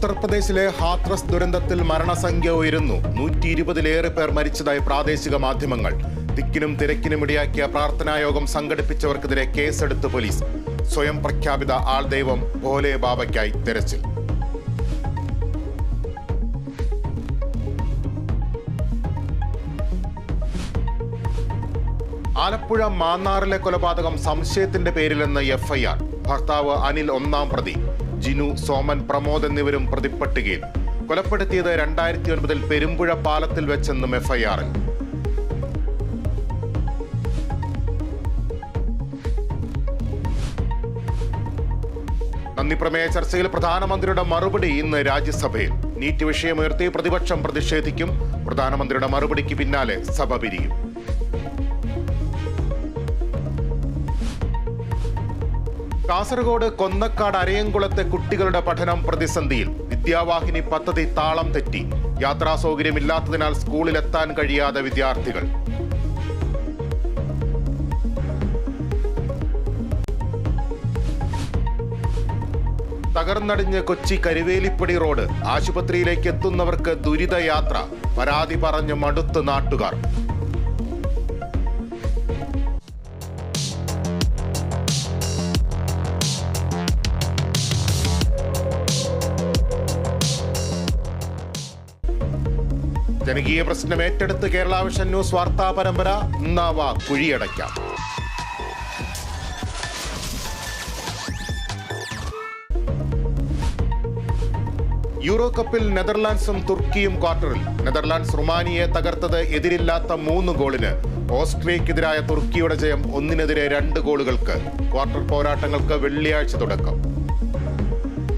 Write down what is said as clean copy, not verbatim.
ഉത്തർപ്രദേശിലെ ഹാത്രസ് ദുരന്തത്തിൽ മരണസംഖ്യ ഉയരുന്നു. 120-ലേറെ പേർ മരിച്ചതായി പ്രാദേശിക മാധ്യമങ്ങൾ. തിക്കിനും തിരക്കിനും ഇടയാക്കിയ പ്രാർത്ഥനായോഗം സംഘടിപ്പിച്ചവർക്കെതിരെ കേസെടുത്ത് പോലീസ്. സ്വയം പ്രഖ്യാപിത ആൾദൈവം ഭോലെ ബാബയ്ക്കായി തെരച്ചിൽ. ആലപ്പുഴ മാന്നാറിലെ കൊലപാതകം സംശയത്തിന്റെ പേരിലെന്ന് എഫ്ഐആർ. ഭർത്താവ് അനിൽ ഒന്നാം പ്രതി, ജിനു, സോമൻ, പ്രമോദ് എന്നിവരും പ്രതിപ്പട്ടികയിൽ. കൊലപ്പെടുത്തിയത് 2009 പെരുമ്പുഴ പാലത്തിൽ വെച്ചെന്നും എഫ്ഐആറിൽ. നന്ദിപ്രമേയ ചർച്ചയിൽ പ്രധാനമന്ത്രിയുടെ മറുപടി ഇന്ന് രാജ്യസഭയിൽ. നീറ്റ് വിഷയമുയർത്തി പ്രതിപക്ഷം പ്രതിഷേധിക്കും. പ്രധാനമന്ത്രിയുടെ മറുപടിക്ക് പിന്നാലെ സഭ പിരിയും. കാസർഗോഡ് കൊന്നക്കാട് അരയംകുളത്തെ കുട്ടികളുടെ പഠനം പ്രതിസന്ധിയിൽ. വിദ്യാവാഹിനി പദ്ധതി താളം തെറ്റി. യാത്രാ സൗകര്യമില്ലാത്തതിനാൽ സ്കൂളിലെത്താൻ കഴിയാതെ വിദ്യാർത്ഥികൾ. തകർന്നടിഞ്ഞ് കൊച്ചി കരുവേലിപ്പടി റോഡ്. ആശുപത്രിയിലേക്ക് എത്തുന്നവർക്ക് ദുരിതയാത്ര. പരാതി പറഞ്ഞ് മടുത്ത് നാട്ടുകാർ. ജനകീയ പ്രശ്നം ഏറ്റെടുത്ത് കേരള വിഷൻ ന്യൂസ് വാർത്താ പരമ്പര. ഇന്നാവ കുഴിയടയ്ക്കാം. യൂറോ കപ്പിൽ നെതർലാൻഡ്സും തുർക്കിയും ക്വാർട്ടറിൽ. നെതർലാൻഡ്സ് റുമാനിയെ തകർത്തത് എതിരില്ലാത്ത 3 ഗോളിന്. ഓസ്ട്രിയക്കെതിരായ തുർക്കിയുടെ ജയം 1-2 ഗോളുകൾക്ക്. ക്വാർട്ടർ പോരാട്ടങ്ങൾക്ക് വെള്ളിയാഴ്ച തുടക്കം.